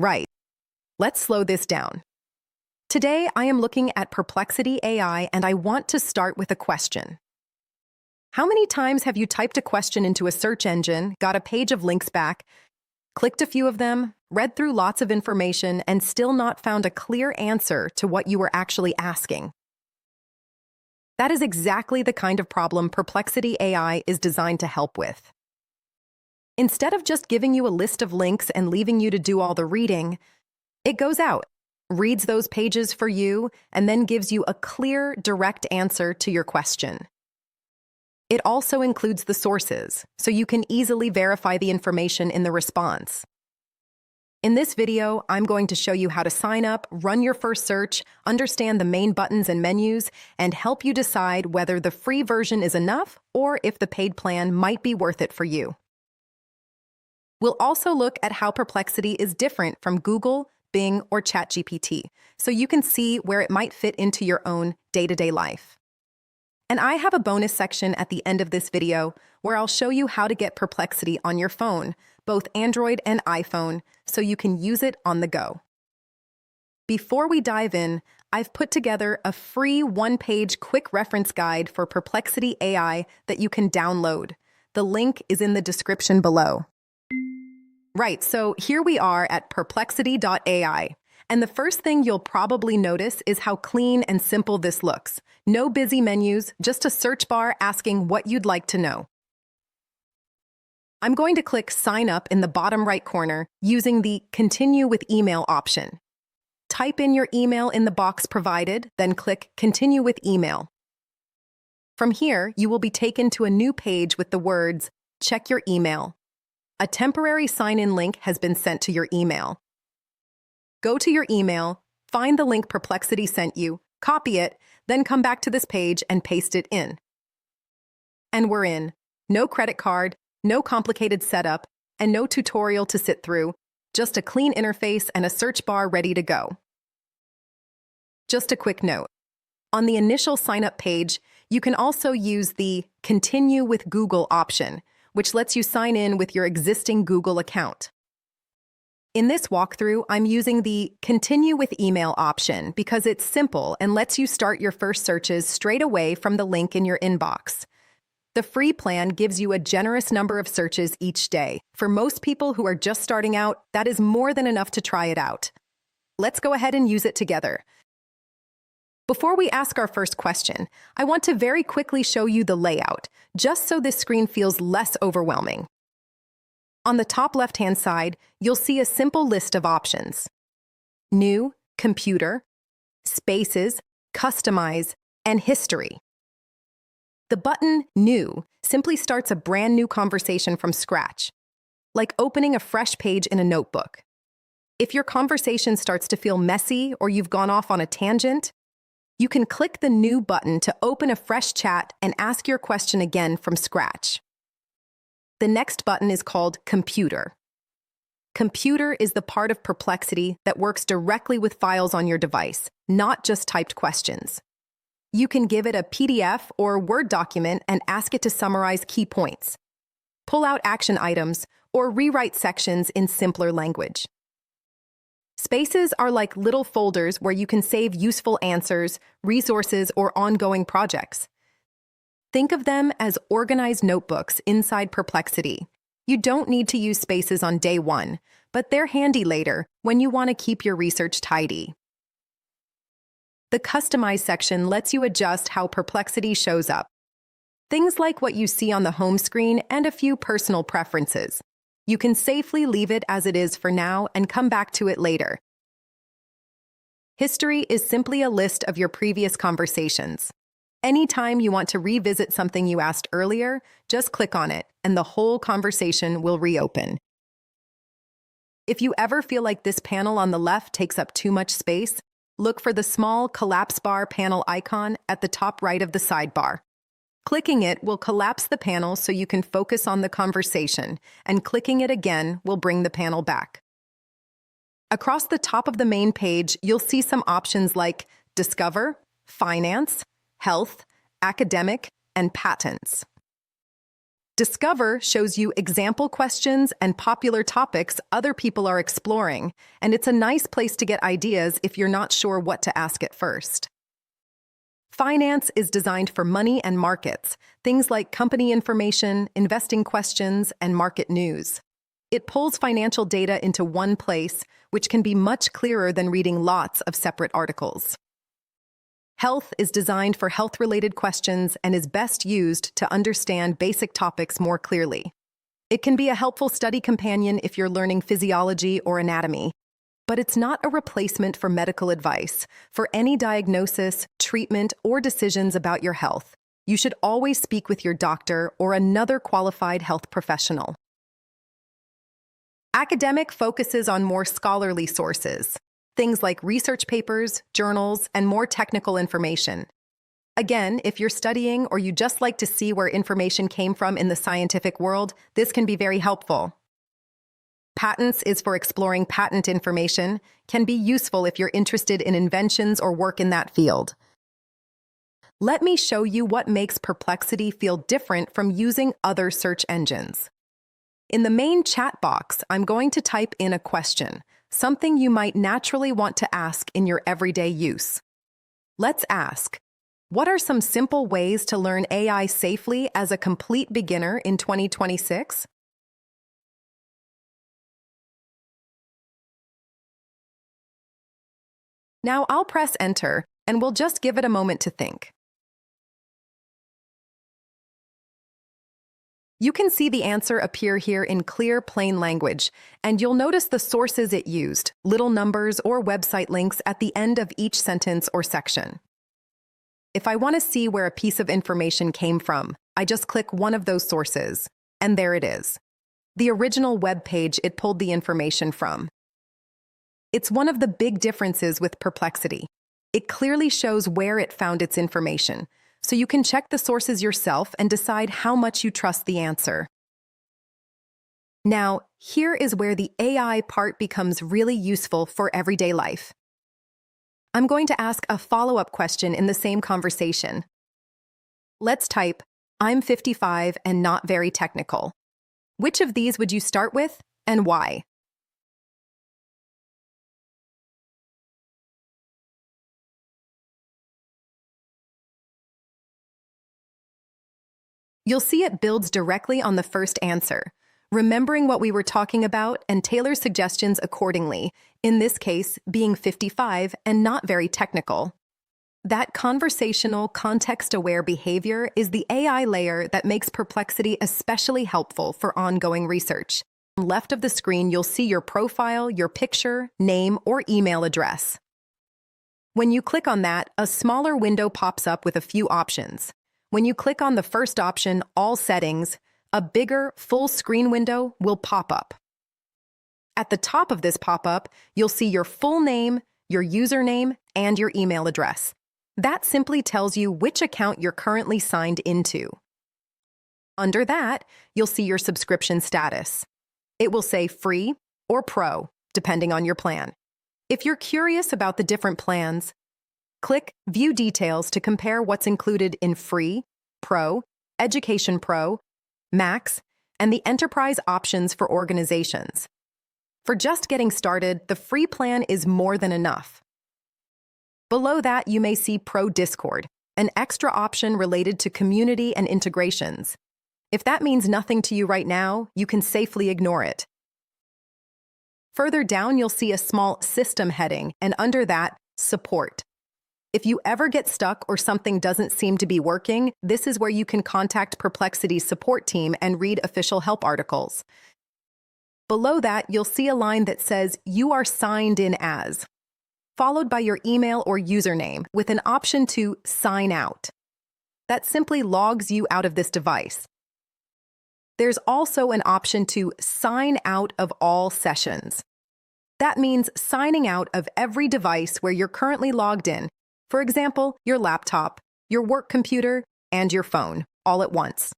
Right. Let's slow this down. Today, I am looking at Perplexity AI, and I want to start with a question. How many times have you typed a question into a search engine, got a page of links back, clicked a few of them, read through lots of information, and still not found a clear answer to what you were actually asking? That is exactly the kind of problem Perplexity AI is designed to help with. Instead of just giving you a list of links and leaving you to do all the reading, it goes out, reads those pages for you, and then gives you a clear, direct answer to your question. It also includes the sources, so you can easily verify the information in the response. In this video, I'm going to show you how to sign up, run your first search, understand the main buttons and menus, and help you decide whether the free version is enough or if the paid plan might be worth it for you. We'll also look at how Perplexity is different from Google, Bing, or ChatGPT, so you can see where it might fit into your own day-to-day life. And I have a bonus section at the end of this video where I'll show you how to get Perplexity on your phone, both Android and iPhone, so you can use it on the go. Before we dive in, I've put together a free one-page quick reference guide for Perplexity AI that you can download. The link is in the description below. Right, so here we are at perplexity.ai. And the first thing you'll probably notice is how clean and simple this looks. No busy menus, just a search bar asking what you'd like to know. I'm going to click Sign Up in the bottom right corner using the Continue with Email option. Type in your email in the box provided, then click Continue with Email. From here, you will be taken to a new page with the words, Check your email. A temporary sign-in link has been sent to your email. Go to your email, find the link Perplexity sent you, copy it, then come back to this page and paste it in. And we're in. No credit card, no complicated setup, and no tutorial to sit through, just a clean interface and a search bar ready to go. Just a quick note. On the initial sign-up page, you can also use the Continue with Google option, which lets you sign in with your existing Google account. In this walkthrough, I'm using the Continue with Email option because it's simple and lets you start your first searches straight away from the link in your inbox. The free plan gives you a generous number of searches each day. For most people who are just starting out, that is more than enough to try it out. Let's go ahead and use it together. Before we ask our first question, I want to very quickly show you the layout, just so this screen feels less overwhelming. On the top left-hand side, you'll see a simple list of options: New, Computer, Spaces, Customize, and History. The button New simply starts a brand new conversation from scratch, like opening a fresh page in a notebook. If your conversation starts to feel messy or you've gone off on a tangent, you can click the New button to open a fresh chat and ask your question again from scratch. The next button is called Computer. Computer is the part of Perplexity that works directly with files on your device, not just typed questions. You can give it a PDF or Word document and ask it to summarize key points, pull out action items, or rewrite sections in simpler language. Spaces are like little folders where you can save useful answers, resources, or ongoing projects. Think of them as organized notebooks inside Perplexity. You don't need to use Spaces on day one, but they're handy later when you want to keep your research tidy. The Customize section lets you adjust how Perplexity shows up. Things like what you see on the home screen and a few personal preferences. You can safely leave it as it is for now and come back to it later. History is simply a list of your previous conversations. Anytime you want to revisit something you asked earlier, just click on it, and the whole conversation will reopen. If you ever feel like this panel on the left takes up too much space, look for the small collapse bar panel icon at the top right of the sidebar. Clicking it will collapse the panel so you can focus on the conversation, and clicking it again will bring the panel back. Across the top of the main page, you'll see some options like Discover, Finance, Health, Academic, and Patents. Discover shows you example questions and popular topics other people are exploring, and it's a nice place to get ideas if you're not sure what to ask at first. Finance is designed for money and markets, things like company information, investing questions, and market news. It pulls financial data into one place, which can be much clearer than reading lots of separate articles. Health is designed for health-related questions and is best used to understand basic topics more clearly. It can be a helpful study companion if you're learning physiology or anatomy, but it's not a replacement for medical advice. For any diagnosis, treatment, or decisions about your health, you should always speak with your doctor or another qualified health professional. Academic focuses on more scholarly sources, things like research papers, journals, and more technical information. Again, if you're studying or you just like to see where information came from in the scientific world, this can be very helpful. Patents is for exploring patent information, can be useful if you're interested in inventions or work in that field. Let me show you what makes Perplexity feel different from using other search engines. In the main chat box, I'm going to type in a question, something you might naturally want to ask in your everyday use. Let's ask, what are some simple ways to learn AI safely as a complete beginner in 2026? Now I'll press enter, and we'll just give it a moment to think. You can see the answer appear here in clear, plain language, and you'll notice the sources it used, little numbers or website links at the end of each sentence or section. If I want to see where a piece of information came from, I just click one of those sources, and there it is. The original web page it pulled the information from. It's one of the big differences with Perplexity. It clearly shows where it found its information, so you can check the sources yourself and decide how much you trust the answer. Now, here is where the AI part becomes really useful for everyday life. I'm going to ask a follow-up question in the same conversation. Let's type, I'm 55 and not very technical. Which of these would you start with, and why? You'll see it builds directly on the first answer, remembering what we were talking about and tailor suggestions accordingly, in this case, being 55 and not very technical. That conversational, context-aware behavior is the AI layer that makes Perplexity especially helpful for ongoing research. On the left of the screen, you'll see your profile, your picture, name, or email address. When you click on that, a smaller window pops up with a few options. When you click on the first option, All Settings, a bigger, full-screen window will pop up. At the top of this pop-up, you'll see your full name, your username, and your email address. That simply tells you which account you're currently signed into. Under that, you'll see your subscription status. It will say Free or Pro, depending on your plan. If you're curious about the different plans, click View Details to compare what's included in Free, Pro, Education Pro, Max, and the Enterprise options for organizations. For just getting started, the free plan is more than enough. Below that, you may see Pro Discord, an extra option related to community and integrations. If that means nothing to you right now, you can safely ignore it. Further down, you'll see a small System heading, and under that, Support. If you ever get stuck or something doesn't seem to be working, this is where you can contact Perplexity's support team and read official help articles. Below that, you'll see a line that says, You are signed in as, followed by your email or username with an option to sign out. That simply logs you out of this device. There's also an option to sign out of all sessions. That means signing out of every device where you're currently logged in. For example, your laptop, your work computer, and your phone, all at once.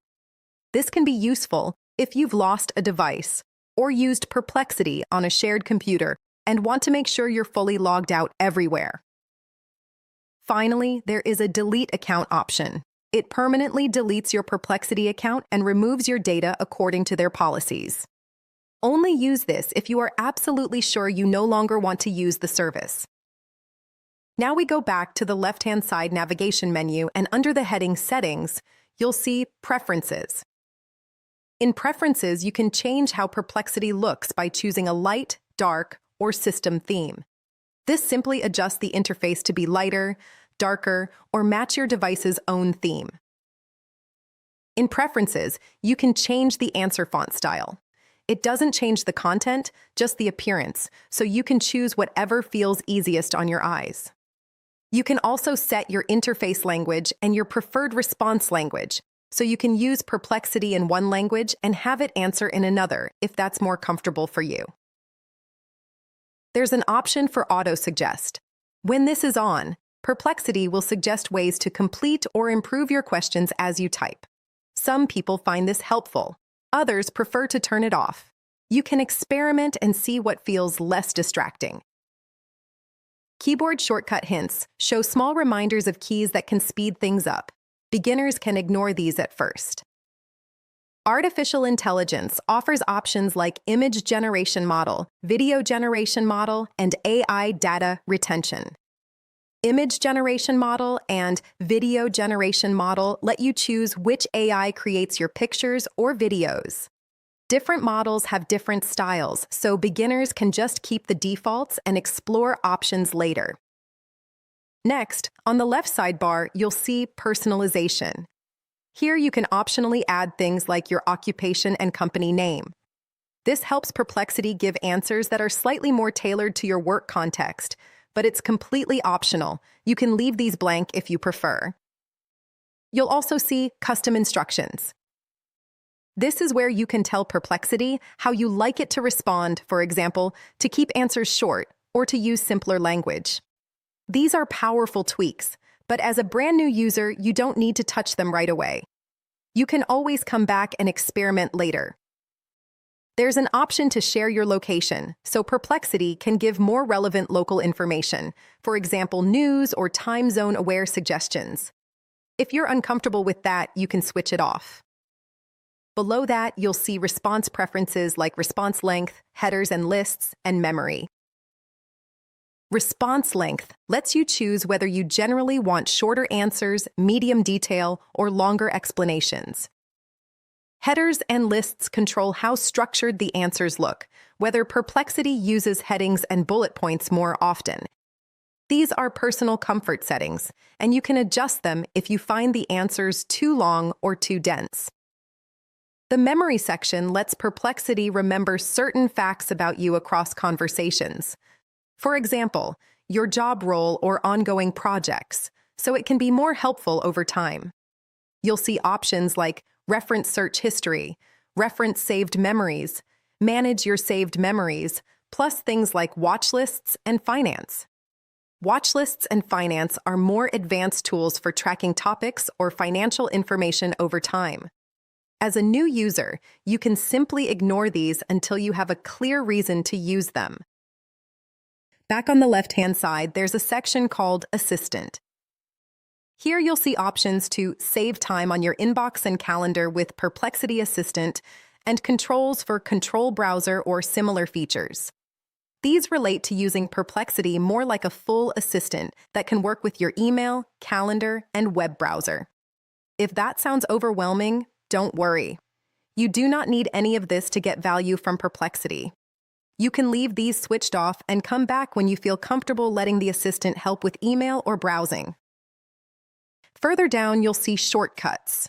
This can be useful if you've lost a device or used Perplexity on a shared computer and want to make sure you're fully logged out everywhere. Finally, there is a Delete Account option. It permanently deletes your Perplexity account and removes your data according to their policies. Only use this if you are absolutely sure you no longer want to use the service. Now we go back to the left-hand side navigation menu, and under the heading Settings, you'll see Preferences. In Preferences, you can change how Perplexity looks by choosing a light, dark, or system theme. This simply adjusts the interface to be lighter, darker, or match your device's own theme. In Preferences, you can change the answer font style. It doesn't change the content, just the appearance, so you can choose whatever feels easiest on your eyes. You can also set your interface language and your preferred response language, so you can use Perplexity in one language and have it answer in another if that's more comfortable for you. There's an option for auto-suggest. When this is on, Perplexity will suggest ways to complete or improve your questions as you type. Some people find this helpful. Others prefer to turn it off. You can experiment and see what feels less distracting. Keyboard shortcut hints show small reminders of keys that can speed things up. Beginners can ignore these at first. Artificial intelligence offers options like image generation model, video generation model, and AI data retention. Image generation model and video generation model let you choose which AI creates your pictures or videos. Different models have different styles, so beginners can just keep the defaults and explore options later. Next, on the left sidebar, you'll see Personalization. Here you can optionally add things like your occupation and company name. This helps Perplexity give answers that are slightly more tailored to your work context, but it's completely optional. You can leave these blank if you prefer. You'll also see Custom Instructions. This is where you can tell Perplexity how you like it to respond, for example, to keep answers short or to use simpler language. These are powerful tweaks, but as a brand new user, you don't need to touch them right away. You can always come back and experiment later. There's an option to share your location, so Perplexity can give more relevant local information, for example, news or time zone-aware suggestions. If you're uncomfortable with that, you can switch it off. Below that, you'll see response preferences like response length, headers and lists, and memory. Response length lets you choose whether you generally want shorter answers, medium detail, or longer explanations. Headers and lists control how structured the answers look, whether Perplexity uses headings and bullet points more often. These are personal comfort settings, and you can adjust them if you find the answers too long or too dense. The memory section lets Perplexity remember certain facts about you across conversations. For example, your job role or ongoing projects, so it can be more helpful over time. You'll see options like reference search history, reference saved memories, manage your saved memories, plus things like watch lists and finance. Watch lists and finance are more advanced tools for tracking topics or financial information over time. As a new user, you can simply ignore these until you have a clear reason to use them. Back on the left-hand side, there's a section called Assistant. Here you'll see options to save time on your inbox and calendar with Perplexity Assistant and controls for Control Browser or similar features. These relate to using Perplexity more like a full assistant that can work with your email, calendar, and web browser. If that sounds overwhelming, don't worry. You do not need any of this to get value from Perplexity. You can leave these switched off and come back when you feel comfortable letting the assistant help with email or browsing. Further down, you'll see shortcuts.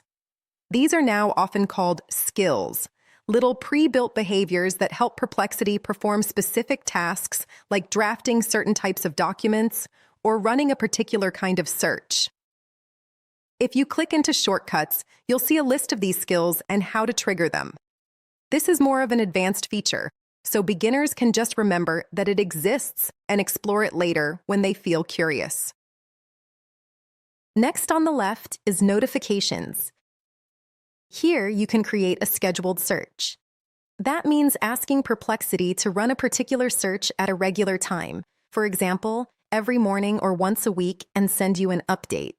These are now often called skills, little pre-built behaviors that help Perplexity perform specific tasks like drafting certain types of documents or running a particular kind of search. If you click into shortcuts, you'll see a list of these skills and how to trigger them. This is more of an advanced feature, so beginners can just remember that it exists and explore it later when they feel curious. Next on the left is Notifications. Here you can create a scheduled search. That means asking Perplexity to run a particular search at a regular time, for example, every morning or once a week, and send you an update.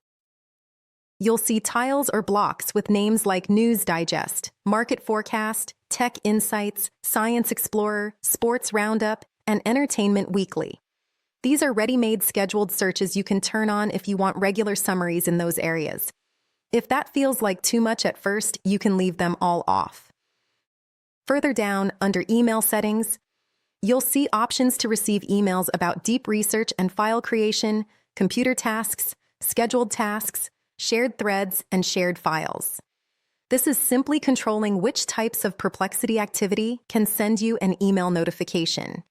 You'll see tiles or blocks with names like News Digest, Market Forecast, Tech Insights, Science Explorer, Sports Roundup, and Entertainment Weekly. These are ready-made scheduled searches you can turn on if you want regular summaries in those areas. If that feels like too much at first, you can leave them all off. Further down, under Email Settings, you'll see options to receive emails about deep research and file creation, computer tasks, scheduled tasks, shared threads, and shared files. This is simply controlling which types of Perplexity activity can send you an email notification.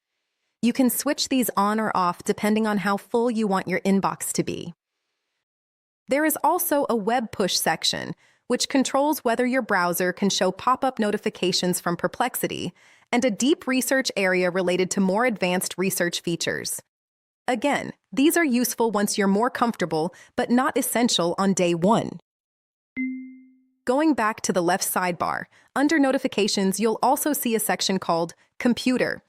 You can switch these on or off depending on how full you want your inbox to be. There is also a web push section, which controls whether your browser can show pop-up notifications from Perplexity, and a deep research area related to more advanced research features. Again, these are useful once you're more comfortable, but not essential on day one. Going back to the left sidebar, under Notifications, you'll also see a section called Computer.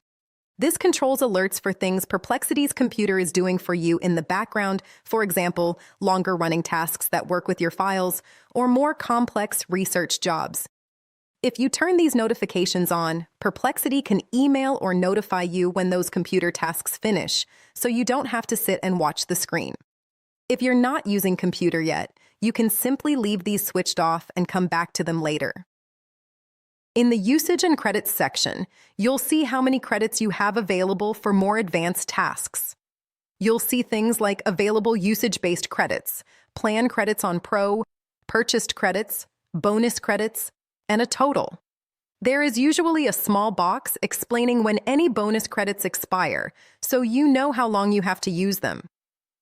This controls alerts for things Perplexity's computer is doing for you in the background, for example, longer-running tasks that work with your files, or more complex research jobs. If you turn these notifications on, Perplexity can email or notify you when those computer tasks finish, so you don't have to sit and watch the screen. If you're not using Computer yet, you can simply leave these switched off and come back to them later. In the Usage and Credits section, you'll see how many credits you have available for more advanced tasks. You'll see things like available usage-based credits, plan credits on Pro, purchased credits, bonus credits, and a total. There is usually a small box explaining when any bonus credits expire, so you know how long you have to use them.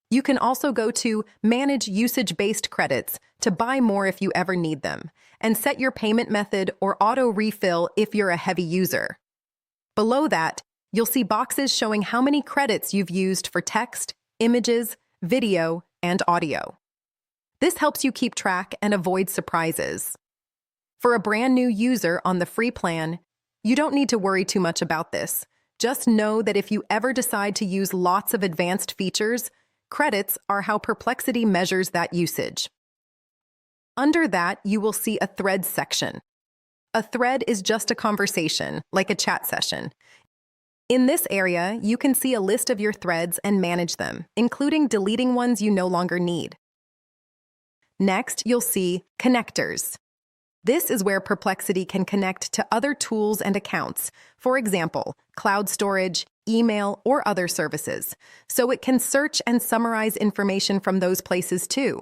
You can also go to Manage Usage-Based Credits to buy more if you ever need them, and set your payment method or auto-refill if you're a heavy user. Below that, you'll see boxes showing how many credits you've used for text, images, video, and audio. This helps you keep track and avoid surprises. For a brand new user on the free plan, you don't need to worry too much about this. Just know that if you ever decide to use lots of advanced features, credits are how Perplexity measures that usage. Under that, you will see a Threads section. A thread is just a conversation, like a chat session. In this area, you can see a list of your threads and manage them, including deleting ones you no longer need. Next, you'll see Connectors. This is where Perplexity can connect to other tools and accounts, for example, cloud storage, email, or other services, so it can search and summarize information from those places too.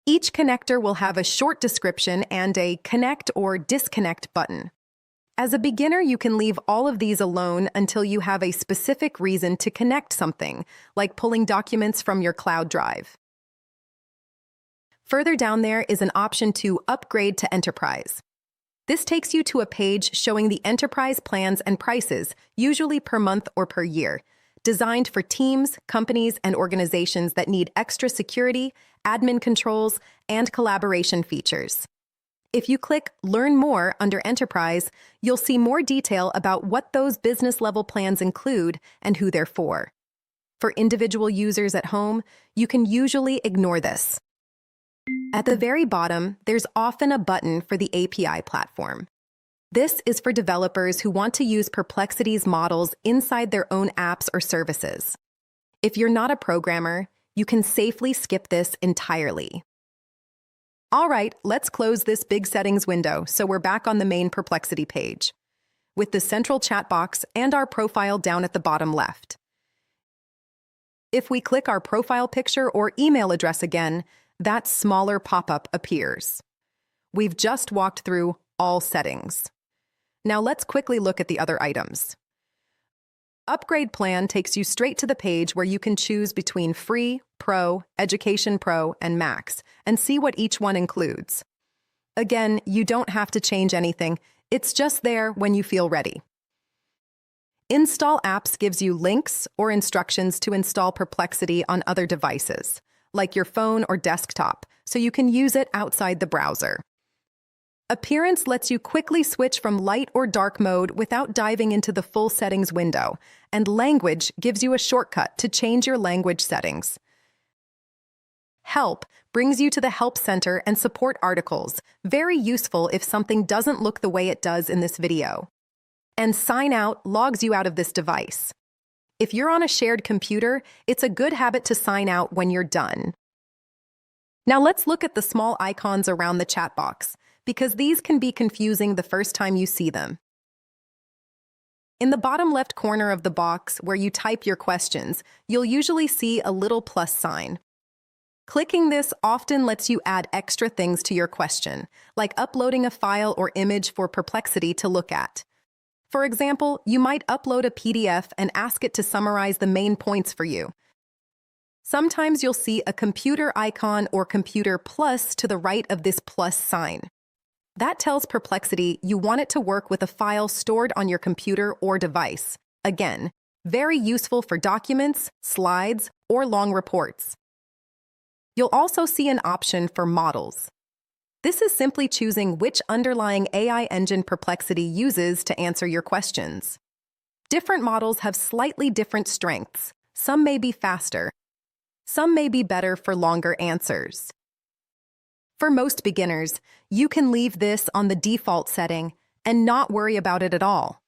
Each connector will have a short description and a connect or disconnect button. As a beginner, you can leave all of these alone until you have a specific reason to connect something, like pulling documents from your cloud drive. Further down there is an option to upgrade to Enterprise. This takes you to a page showing the Enterprise plans and prices, usually per month or per year, designed for teams, companies, and organizations that need extra security, admin controls, and collaboration features. If you click Learn More under Enterprise, you'll see more detail about what those business-level plans include and who they're for. For individual users at home, you can usually ignore this. At the very bottom, there's often a button for the API platform. This is for developers who want to use Perplexity's models inside their own apps or services. If you're not a programmer, you can safely skip this entirely. All right, let's close this big settings window so we're back on the main Perplexity page, with the central chat box and our profile down at the bottom left. If we click our profile picture or email address again, that smaller pop-up appears. We've just walked through all settings. Now let's quickly look at the other items. Upgrade Plan takes you straight to the page where you can choose between Free, Pro, Education Pro, and Max, and see what each one includes. Again, you don't have to change anything. It's just there when you feel ready. Install Apps gives you links or instructions to install Perplexity on other devices, like your phone or desktop, so you can use it outside the browser. Appearance lets you quickly switch from light or dark mode without diving into the full settings window, and Language gives you a shortcut to change your language settings. Help brings you to the Help Center and support articles, very useful if something doesn't look the way it does in this video. And Sign Out logs you out of this device. If you're on a shared computer, it's a good habit to sign out when you're done. Now let's look at the small icons around the chat box, because these can be confusing the first time you see them. In the bottom left corner of the box where you type your questions, you'll usually see a little plus sign. Clicking this often lets you add extra things to your question, like uploading a file or image for Perplexity to look at. For example, you might upload a PDF and ask it to summarize the main points for you. Sometimes you'll see a computer icon or computer plus to the right of this plus sign. That tells Perplexity you want it to work with a file stored on your computer or device. Again, very useful for documents, slides, or long reports. You'll also see an option for models. This is simply choosing which underlying AI engine Perplexity uses to answer your questions. Different models have slightly different strengths. Some may be faster. Some may be better for longer answers. For most beginners, you can leave this on the default setting and not worry about it at all.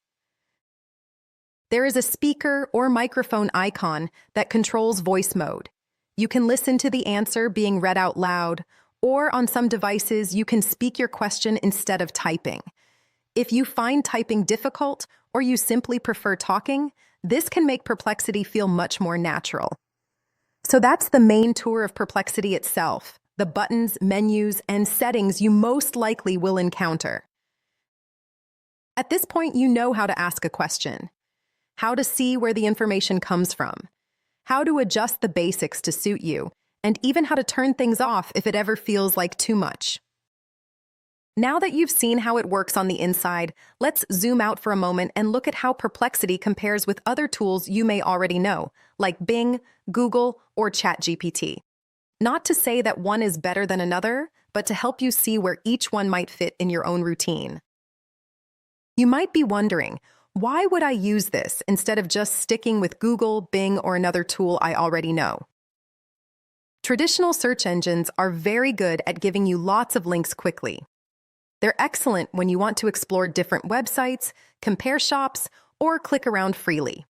There is a speaker or microphone icon that controls voice mode. You can listen to the answer being read out loud, or on some devices, you can speak your question instead of typing. If you find typing difficult or you simply prefer talking, this can make Perplexity feel much more natural. So that's the main tour of Perplexity itself, the buttons, menus, and settings you most likely will encounter. At this point, you know how to ask a question, how to see where the information comes from, how to adjust the basics to suit you, and even how to turn things off if it ever feels like too much. Now that you've seen how it works on the inside, let's zoom out for a moment and look at how Perplexity compares with other tools you may already know, like Bing, Google, or ChatGPT. Not to say that one is better than another, but to help you see where each one might fit in your own routine. You might be wondering, why would I use this instead of just sticking with Google, Bing, or another tool I already know? Traditional search engines are very good at giving you lots of links quickly. They're excellent when you want to explore different websites, compare shops, or click around freely.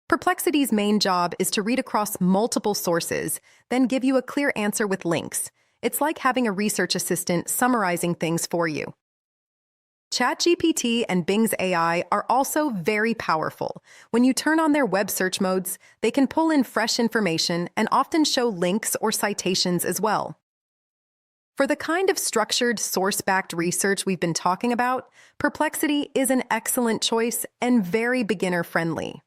Perplexity's main job is to read across multiple sources, then give you a clear answer with links. It's like having a research assistant summarizing things for you. ChatGPT and Bing's AI are also very powerful. When you turn on their web search modes, they can pull in fresh information and often show links or citations as well. For the kind of structured, source-backed research we've been talking about, Perplexity is an excellent choice and very beginner-friendly.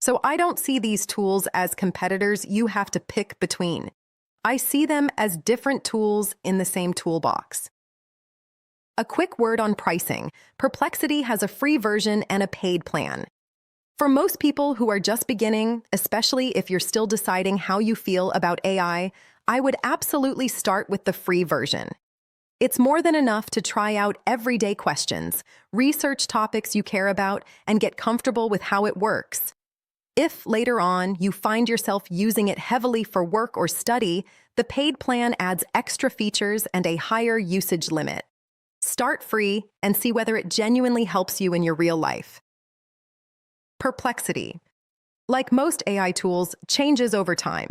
So I don't see these tools as competitors you have to pick between. I see them as different tools in the same toolbox. A quick word on pricing. Perplexity has a free version and a paid plan. For most people who are just beginning, especially if you're still deciding how you feel about AI, I would absolutely start with the free version. It's more than enough to try out everyday questions, research topics you care about, and get comfortable with how it works. If later on you find yourself using it heavily for work or study, the paid plan adds extra features and a higher usage limit. Start free and see whether it genuinely helps you in your real life. Perplexity, like most AI tools, changes over time.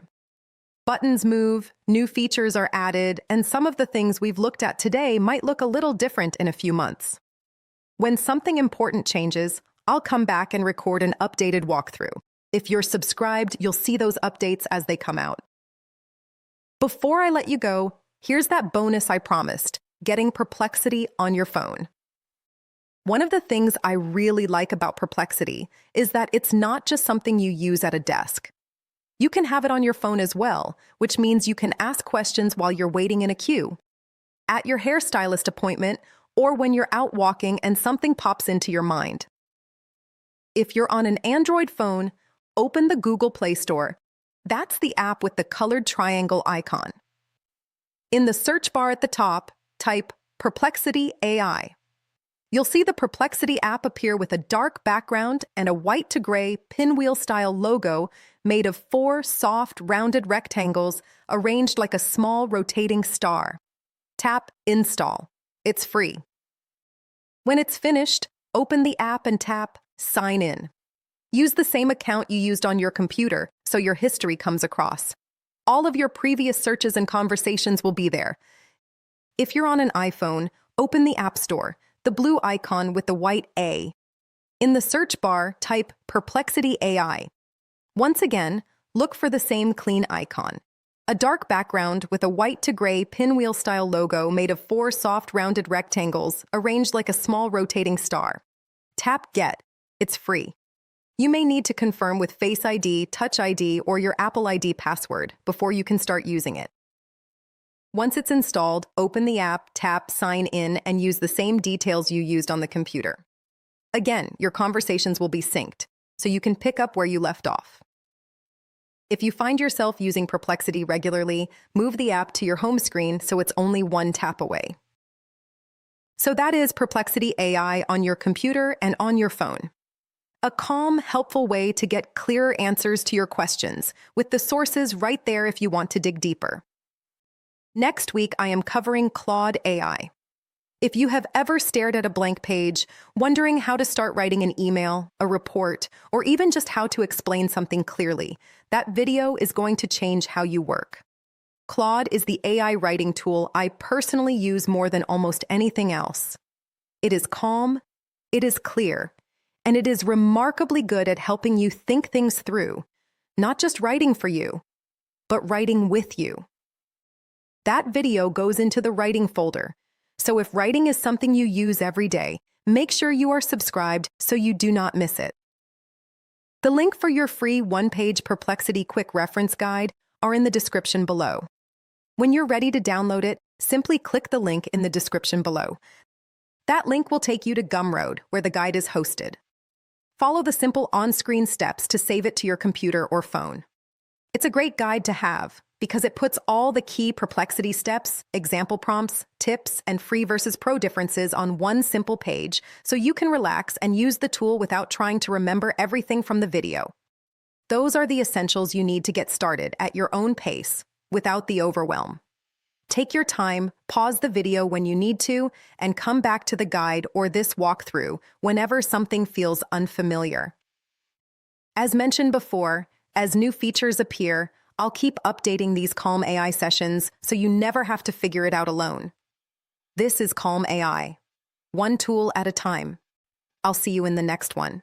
Buttons move, new features are added, and some of the things we've looked at today might look a little different in a few months. When something important changes, I'll come back and record an updated walkthrough. If you're subscribed, you'll see those updates as they come out. Before I let you go, here's that bonus I promised: getting Perplexity on your phone. One of the things I really like about Perplexity is that it's not just something you use at a desk. You can have it on your phone as well, which means you can ask questions while you're waiting in a queue, at your hairstylist appointment, or when you're out walking and something pops into your mind. If you're on an Android phone, open the Google Play Store. That's the app with the colored triangle icon. In the search bar at the top, type Perplexity AI. You'll see the Perplexity app appear with a dark background and a white to gray pinwheel-style logo made of 4 soft, rounded rectangles arranged like a small rotating star. Tap Install. It's free. When it's finished, open the app and tap Sign In. Use the same account you used on your computer so your history comes across. All of your previous searches and conversations will be there. If you're on an iPhone, open the App Store, the blue icon with the white A. In the search bar, type Perplexity AI. Once again, look for the same clean icon. A dark background with a white to gray pinwheel-style logo made of 4 soft rounded rectangles arranged like a small rotating star. Tap Get. It's free. You may need to confirm with Face ID, Touch ID, or your Apple ID password before you can start using it. Once it's installed, open the app, tap Sign In, and use the same details you used on the computer. Again, your conversations will be synced, so you can pick up where you left off. If you find yourself using Perplexity regularly, move the app to your home screen so it's only one tap away. So that is Perplexity AI on your computer and on your phone. A calm, helpful way to get clearer answers to your questions, with the sources right there if you want to dig deeper. Next week, I am covering Claude AI. If you have ever stared at a blank page, wondering how to start writing an email, a report, or even just how to explain something clearly, that video is going to change how you work. Claude is the AI writing tool I personally use more than almost anything else. It is calm, it is clear, and it is remarkably good at helping you think things through, not just writing for you, but writing with you. That video goes into the writing folder, so if writing is something you use every day, make sure you are subscribed so you do not miss it. The link for your free one-page Perplexity Quick Reference Guide are in the description below. When you're ready to download it, simply click the link in the description below. That link will take you to Gumroad, where the guide is hosted. Follow the simple on-screen steps to save it to your computer or phone. It's a great guide to have because it puts all the key Perplexity steps, example prompts, tips, and free versus pro differences on one simple page so you can relax and use the tool without trying to remember everything from the video. Those are the essentials you need to get started at your own pace without the overwhelm. Take your time, pause the video when you need to, and come back to the guide or this walkthrough whenever something feels unfamiliar. As mentioned before, as new features appear, I'll keep updating these Calm AI sessions so you never have to figure it out alone. This is Calm AI, one tool at a time. I'll see you in the next one.